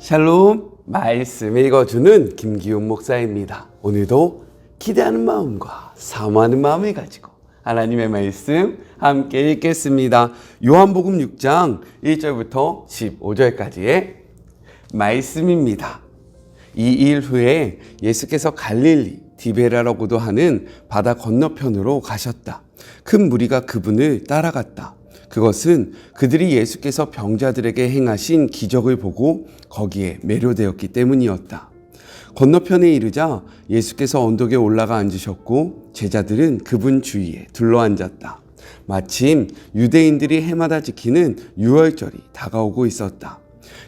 샬롬, 말씀 읽어주는 김기훈 목사입니다. 오늘도 기대하는 마음과 사모하는 마음을 가지고 하나님의 말씀 함께 읽겠습니다. 요한복음 6장 1절부터 15절까지의 말씀입니다. 이 일 후에 예수께서 갈릴리 디베라라고도 하는 바다 건너편으로 가셨다. 큰 무리가 그분을 따라갔다. 그것은 그들이 예수께서 병자들에게 행하신 기적을 보고 거기에 매료되었기 때문이었다. 건너편에 이르자 예수께서 언덕에 올라가 앉으셨고 제자들은 그분 주위에 둘러앉았다. 마침 유대인들이 해마다 지키는 유월절이 다가오고 있었다.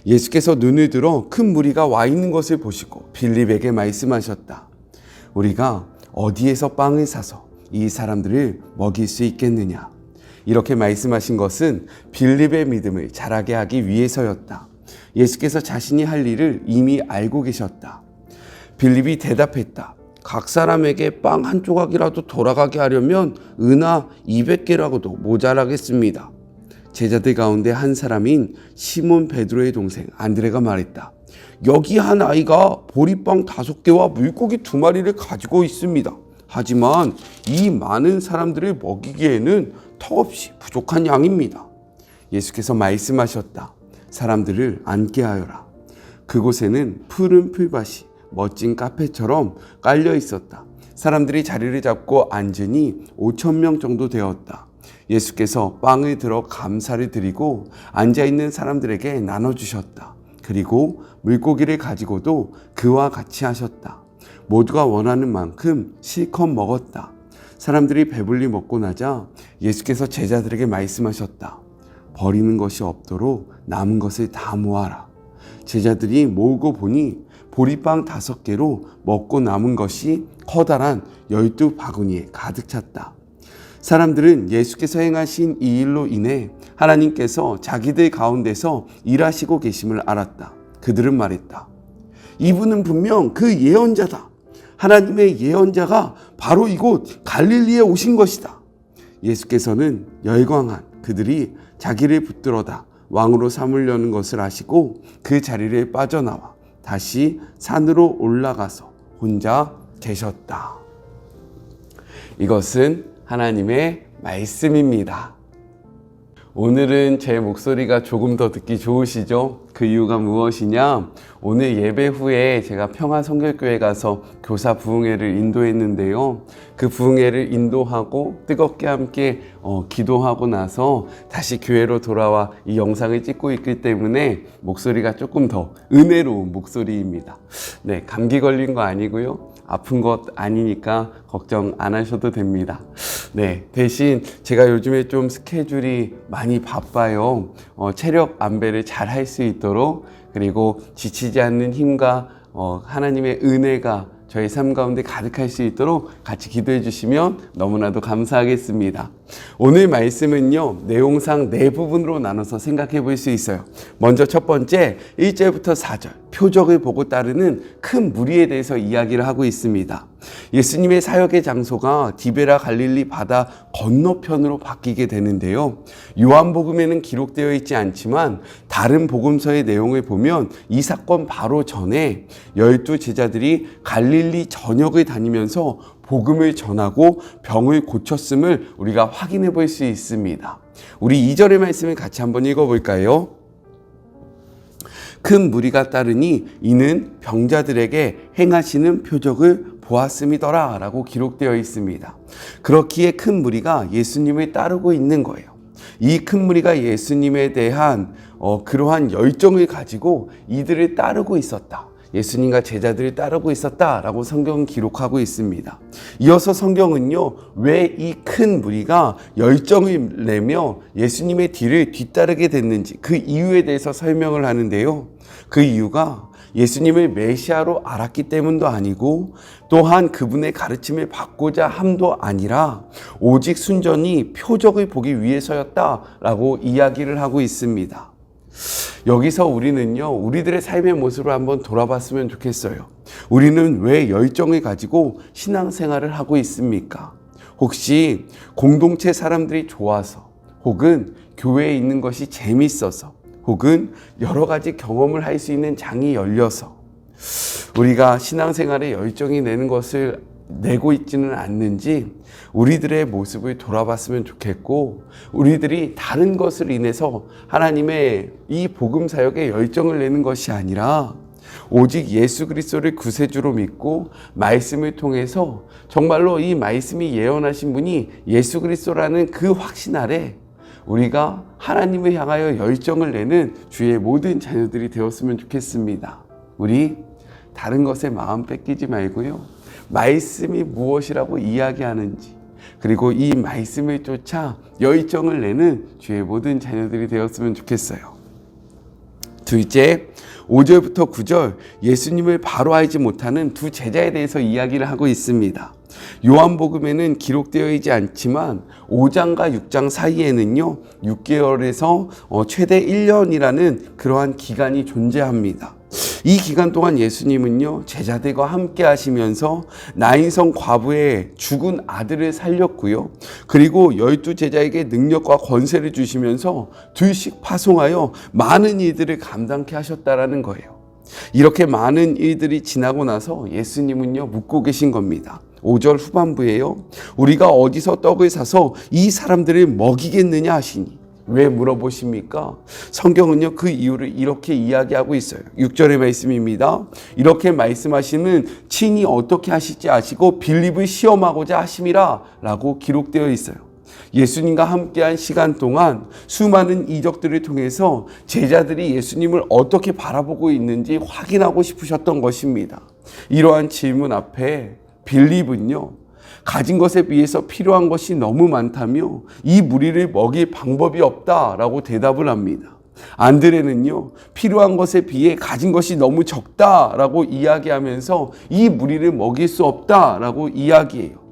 예수께서 눈을 들어 큰 무리가 와 있는 것을 보시고 빌립에게 말씀하셨다. 우리가 어디에서 빵을 사서 이 사람들을 먹일 수 있겠느냐? 이렇게 말씀하신 것은 빌립의 믿음을 자라게 하기 위해서였다. 예수께서 자신이 할 일을 이미 알고 계셨다. 빌립이 대답했다. 각 사람에게 빵 한 조각이라도 돌아가게 하려면 은하 200개라고도 모자라겠습니다. 제자들 가운데 한 사람인 시몬 베드로의 동생 안드레가 말했다. 여기 한 아이가 보리빵 5개와 물고기 2마리를 가지고 있습니다. 하지만 이 많은 사람들을 먹이기에는 턱없이 부족한 양입니다. 예수께서 말씀하셨다. 사람들을 앉게 하여라. 그곳에는 푸른 풀밭이 멋진 카페처럼 깔려 있었다. 사람들이 자리를 잡고 앉으니 5,000명 정도 되었다. 예수께서 빵을 들어 감사를 드리고 앉아있는 사람들에게 나눠주셨다. 그리고 물고기를 가지고도 그와 같이 하셨다. 모두가 원하는 만큼 실컷 먹었다. 사람들이 배불리 먹고 나자 예수께서 제자들에게 말씀하셨다. 버리는 것이 없도록 남은 것을 다 모아라. 제자들이 모으고 보니 보리빵 5개로 먹고 남은 것이 커다란 12바구니에 가득 찼다. 사람들은 예수께서 행하신 이 일로 인해 하나님께서 자기들 가운데서 일하시고 계심을 알았다. 그들은 말했다. 이분은 분명 그 예언자다. 하나님의 예언자가 바로 이곳 갈릴리에 오신 것이다. 예수께서는 열광한 그들이 자기를 붙들어다 왕으로 삼으려는 것을 아시고 그 자리를 빠져나와 다시 산으로 올라가서 혼자 계셨다. 이것은 하나님의 말씀입니다. 오늘은 제 목소리가 조금 더 듣기 좋으시죠? 그 이유가 무엇이냐? 오늘 예배 후에 제가 평화성결교회 가서 교사 부흥회를 인도했는데요. 그 부흥회를 인도하고 뜨겁게 함께 기도하고 나서 다시 교회로 돌아와 이 영상을 찍고 있기 때문에 목소리가 조금 더 은혜로운 목소리입니다. 네, 감기 걸린 거 아니고요. 아픈 것 아니니까 걱정 안 하셔도 됩니다. 네, 대신 제가 요즘에 좀 스케줄이 많이 바빠요. 체력 안배를 잘 할 수 있도록 그리고 지치지 않는 힘과 하나님의 은혜가 저희 삶 가운데 가득할 수 있도록 같이 기도해 주시면 너무나도 감사하겠습니다. 오늘 말씀은요, 내용상 4부분으로 나눠서 생각해 볼 수 있어요. 먼저 첫 번째 1절부터 4절 표적을 보고 따르는 큰 무리에 대해서 이야기를 하고 있습니다. 예수님의 사역의 장소가 디베라 갈릴리 바다 건너편으로 바뀌게 되는데요. 요한복음에는 기록되어 있지 않지만 다른 복음서의 내용을 보면 이 사건 바로 전에 12 제자들이 갈릴리 전역을 다니면서 복음을 전하고 병을 고쳤음을 우리가 확인해 볼 수 있습니다. 우리 2절의 말씀을 같이 한번 읽어볼까요? 큰 무리가 따르니 이는 병자들에게 행하시는 표적을 보았음이더라 라고 기록되어 있습니다. 그렇기에 큰 무리가 예수님을 따르고 있는 거예요. 이 큰 무리가 예수님에 대한 그러한 열정을 가지고 이들을 따르고 있었다. 예수님과 제자들을 따르고 있었다라고 성경은 기록하고 있습니다. 이어서 성경은요, 왜 이 큰 무리가 열정을 내며 예수님의 뒤를 뒤따르게 됐는지 그 이유에 대해서 설명을 하는데요. 그 이유가 예수님을 메시아로 알았기 때문도 아니고 또한 그분의 가르침을 받고자 함도 아니라 오직 순전히 표적을 보기 위해서였다라고 이야기를 하고 있습니다. 여기서 우리는요, 우리들의 삶의 모습을 한번 돌아봤으면 좋겠어요. 우리는 왜 열정을 가지고 신앙생활을 하고 있습니까? 혹시 공동체 사람들이 좋아서 혹은 교회에 있는 것이 재밌어서 혹은 여러 가지 경험을 할 수 있는 장이 열려서 우리가 신앙생활에 열정이 내고 있지는 않는지 우리들의 모습을 돌아봤으면 좋겠고, 우리들이 다른 것을 인해서 하나님의 이 복음 사역에 열정을 내는 것이 아니라 오직 예수 그리스도를 구세주로 믿고 말씀을 통해서 정말로 이 말씀이 예언하신 분이 예수 그리스도라는 그 확신 아래 우리가 하나님을 향하여 열정을 내는 주의 모든 자녀들이 되었으면 좋겠습니다. 우리 다른 것에 마음 뺏기지 말고요, 말씀이 무엇이라고 이야기하는지, 그리고 이 말씀을 쫓아 열정을 내는 주의 모든 자녀들이 되었으면 좋겠어요. 둘째, 5절부터 9절 예수님을 바로 알지 못하는 두 제자에 대해서 이야기를 하고 있습니다. 요한복음에는 기록되어 있지 않지만 5장과 6장 사이에는요 6개월에서 최대 1년이라는 그러한 기간이 존재합니다. 이 기간 동안 예수님은요 제자들과 함께 하시면서 나인성 과부의 죽은 아들을 살렸고요, 그리고 12 제자에게 능력과 권세를 주시면서 둘씩 파송하여 많은 일들을 감당케 하셨다라는 거예요. 이렇게 많은 일들이 지나고 나서 예수님은요 묻고 계신 겁니다. 5절 후반부에요, 우리가 어디서 떡을 사서 이 사람들을 먹이겠느냐 하시니. 왜 물어보십니까? 성경은요 그 이유를 이렇게 이야기하고 있어요. 6절의 말씀입니다. 이렇게 말씀하시는 친히 어떻게 하실지 아시고 빌립을 시험하고자 하심이라 라고 기록되어 있어요. 예수님과 함께한 시간 동안 수많은 이적들을 통해서 제자들이 예수님을 어떻게 바라보고 있는지 확인하고 싶으셨던 것입니다. 이러한 질문 앞에 빌립은요 가진 것에 비해서 필요한 것이 너무 많다며 이 무리를 먹일 방법이 없다라고 대답을 합니다. 안드레는요 필요한 것에 비해 가진 것이 너무 적다라고 이야기하면서 이 무리를 먹일 수 없다라고 이야기해요.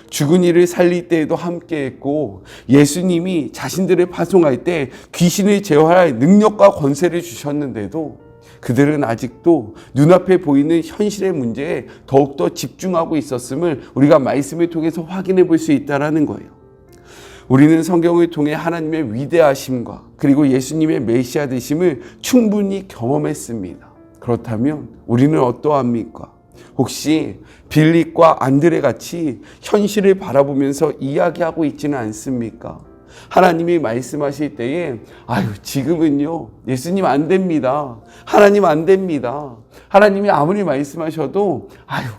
죽은 이를 살릴 때에도 함께했고, 예수님이 자신들을 파송할 때 귀신을 제어할 능력과 권세를 주셨는데도 그들은 아직도 눈앞에 보이는 현실의 문제에 더욱더 집중하고 있었음을 우리가 말씀을 통해서 확인해 볼 수 있다는 거예요. 우리는 성경을 통해 하나님의 위대하심과 그리고 예수님의 메시아 되심을 충분히 경험했습니다. 그렇다면 우리는 어떠합니까? 혹시 빌립과 안드레 같이 현실을 바라보면서 이야기하고 있지는 않습니까? 하나님이 말씀하실 때에 지금은요 예수님 안 됩니다, 하나님 안 됩니다, 하나님이 아무리 말씀하셔도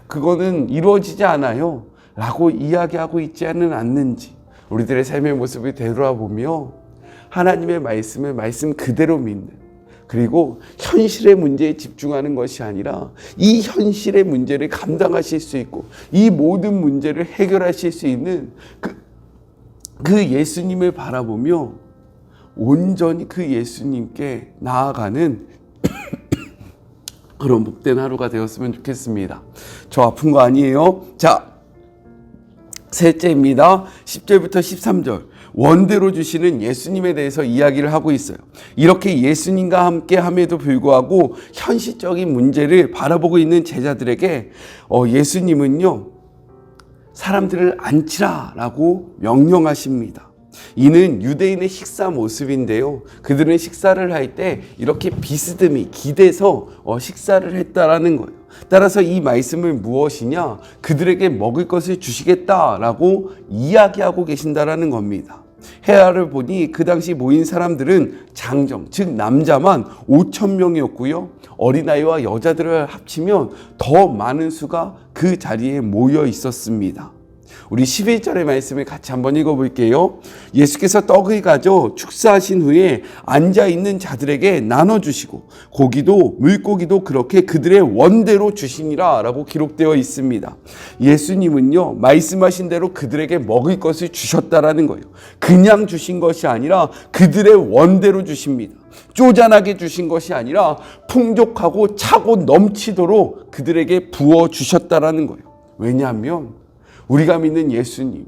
그거는 이루어지지 않아요 라고 이야기하고 있지는 않는지 우리들의 삶의 모습을 되돌아보며 하나님의 말씀을 말씀 그대로 믿는, 그리고 현실의 문제에 집중하는 것이 아니라 이 현실의 문제를 감당하실 수 있고 이 모든 문제를 해결하실 수 있는 그 예수님을 바라보며 온전히 그 예수님께 나아가는 그런 복된 하루가 되었으면 좋겠습니다. 저 아픈 거 아니에요? 자, 셋째입니다. 10절부터 13절 원대로 주시는 예수님에 대해서 이야기를 하고 있어요. 이렇게 예수님과 함께 함에도 불구하고 현실적인 문제를 바라보고 있는 제자들에게 예수님은요 사람들을 앉히라라고 명령하십니다. 이는 유대인의 식사 모습인데요, 그들은 식사를 할 때 이렇게 비스듬히 기대서 식사를 했다라는 거예요. 따라서 이 말씀은 무엇이냐? 그들에게 먹을 것을 주시겠다라고 이야기하고 계신다라는 겁니다. 헤아를 보니 그 당시 모인 사람들은 장정, 즉 남자만 5,000명이었고요. 어린아이와 여자들을 합치면 더 많은 수가 그 자리에 모여 있었습니다. 우리 11절의 말씀을 같이 한번 읽어볼게요. 예수께서 떡을 가져 축사하신 후에 앉아있는 자들에게 나눠주시고 고기도 물고기도 그렇게 그들의 원대로 주시니라 라고 기록되어 있습니다. 예수님은요 말씀하신 대로 그들에게 먹을 것을 주셨다라는 거예요. 그냥 주신 것이 아니라 그들의 원대로 주십니다. 쪼잔하게 주신 것이 아니라 풍족하고 차고 넘치도록 그들에게 부어주셨다라는 거예요. 왜냐하면 우리가 믿는 예수님,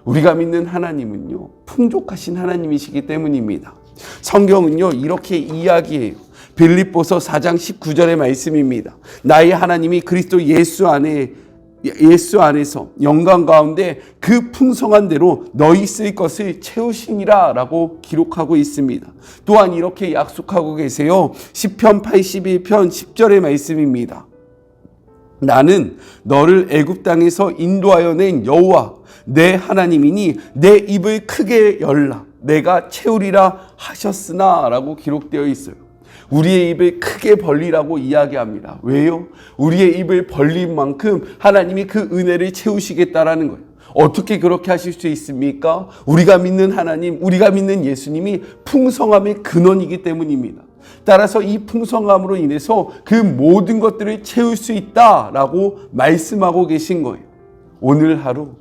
우리가 믿는 하나님은요 풍족하신 하나님이시기 때문입니다. 성경은요 이렇게 이야기해요. 빌립보서 4장 19절의 말씀입니다. 나의 하나님이 그리스도 예수 안에 예수 안에서 영광 가운데 그 풍성한 대로 너희 쓸 것을 채우시니라 라고 기록하고 있습니다. 또한 이렇게 약속하고 계세요. 시편 81편 10절의 말씀입니다. 나는 너를 애굽 땅에서 인도하여 낸 여호와 내 하나님이니 내 입을 크게 열라 내가 채우리라 하셨으나 라고 기록되어 있어요. 우리의 입을 크게 벌리라고 이야기합니다. 왜요? 우리의 입을 벌린 만큼 하나님이 그 은혜를 채우시겠다라는 거예요. 어떻게 그렇게 하실 수 있습니까? 우리가 믿는 하나님, 우리가 믿는 예수님이 풍성함의 근원이기 때문입니다. 따라서 이 풍성함으로 인해서 그 모든 것들을 채울 수 있다라고 말씀하고 계신 거예요. 오늘 하루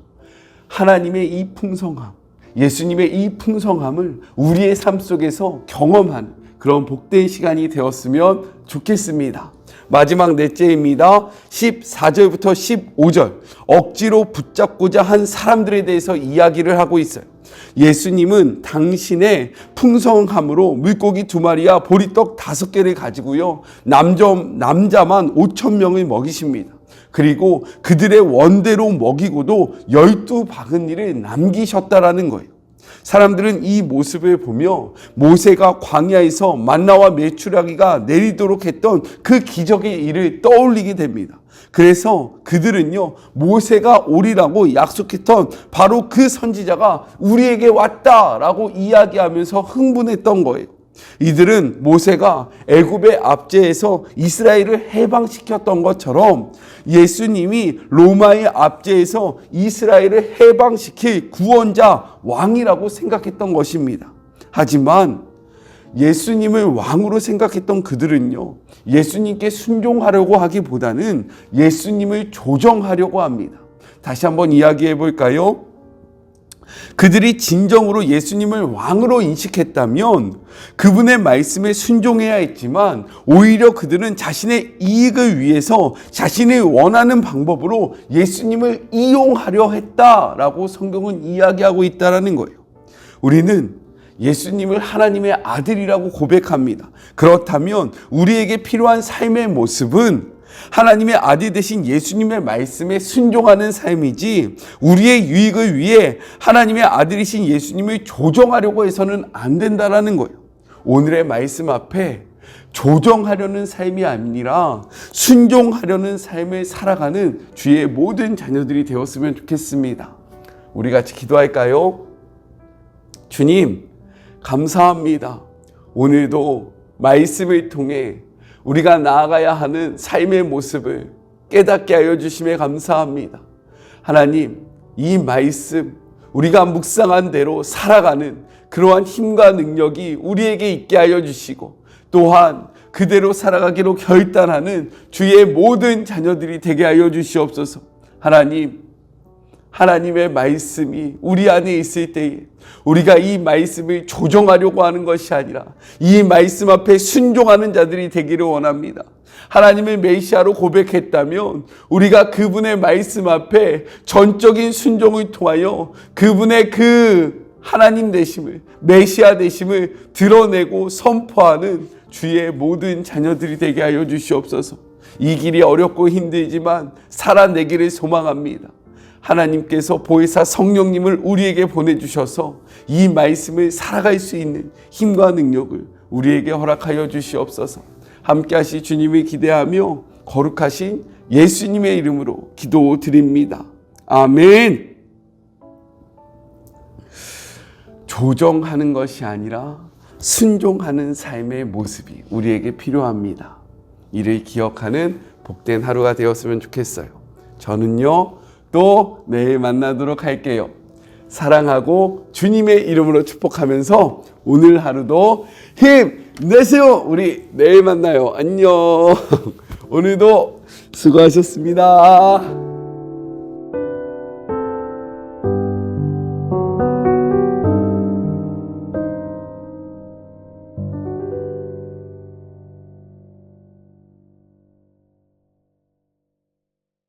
하나님의 이 풍성함, 예수님의 이 풍성함을 우리의 삶 속에서 경험하는 그런 복된 시간이 되었으면 좋겠습니다. 마지막 넷째입니다. 14절부터 15절 억지로 붙잡고자 한 사람들에 대해서 이야기를 하고 있어요. 예수님은 당신의 풍성함으로 물고기 2마리와 보리떡 5개를 가지고요. 남자만 5,000명을 먹이십니다. 그리고 그들의 원대로 먹이고도 12바구니를 남기셨다라는 거예요. 사람들은 이 모습을 보며 모세가 광야에서 만나와 메추라기가 내리도록 했던 그 기적의 일을 떠올리게 됩니다. 그래서 그들은요, 모세가 오리라고 약속했던 바로 그 선지자가 우리에게 왔다라고 이야기하면서 흥분했던 거예요. 이들은 모세가 애굽의 압제에서 이스라엘을 해방시켰던 것처럼 예수님이 로마의 압제에서 이스라엘을 해방시킬 구원자 왕이라고 생각했던 것입니다. 하지만 예수님을 왕으로 생각했던 그들은요, 예수님께 순종하려고 하기보다는 예수님을 조정하려고 합니다. 다시 한번 이야기해 볼까요? 그들이 진정으로 예수님을 왕으로 인식했다면 그분의 말씀에 순종해야 했지만 오히려 그들은 자신의 이익을 위해서 자신이 원하는 방법으로 예수님을 이용하려 했다라고 성경은 이야기하고 있다는 거예요. 우리는 예수님을 하나님의 아들이라고 고백합니다. 그렇다면 우리에게 필요한 삶의 모습은 하나님의 아들 되신 예수님의 말씀에 순종하는 삶이지 우리의 유익을 위해 하나님의 아들이신 예수님을 조정하려고 해서는 안 된다라는 거예요. 오늘의 말씀 앞에 조정하려는 삶이 아니라 순종하려는 삶을 살아가는 주의 모든 자녀들이 되었으면 좋겠습니다. 우리 같이 기도할까요? 주님, 감사합니다. 오늘도 말씀을 통해 우리가 나아가야 하는 삶의 모습을 깨닫게 하여 주심에 감사합니다. 하나님, 이 말씀 우리가 묵상한 대로 살아가는 그러한 힘과 능력이 우리에게 있게 하여 주시고 또한 그대로 살아가기로 결단하는 주의 모든 자녀들이 되게 하여 주시옵소서. 하나님, 하나님의 말씀이 우리 안에 있을 때에 우리가 이 말씀을 조정하려고 하는 것이 아니라 이 말씀 앞에 순종하는 자들이 되기를 원합니다. 하나님을 메시아로 고백했다면 우리가 그분의 말씀 앞에 전적인 순종을 통하여 그분의 그 하나님 되심을, 메시아 되심을 드러내고 선포하는 주의 모든 자녀들이 되게 하여 주시옵소서. 이 길이 어렵고 힘들지만 살아내기를 소망합니다. 하나님께서 보혜사 성령님을 우리에게 보내주셔서 이 말씀을 살아갈 수 있는 힘과 능력을 우리에게 허락하여 주시옵소서. 함께 하실 주님을 기대하며 거룩하신 예수님의 이름으로 기도드립니다. 아멘. 조정하는 것이 아니라 순종하는 삶의 모습이 우리에게 필요합니다. 이를 기억하는 복된 하루가 되었으면 좋겠어요. 저는요, 또 내일 만나도록 할게요. 사랑하고 주님의 이름으로 축복하면서 오늘 하루도 힘내세요. 우리 내일 만나요. 안녕. 오늘도 수고하셨습니다.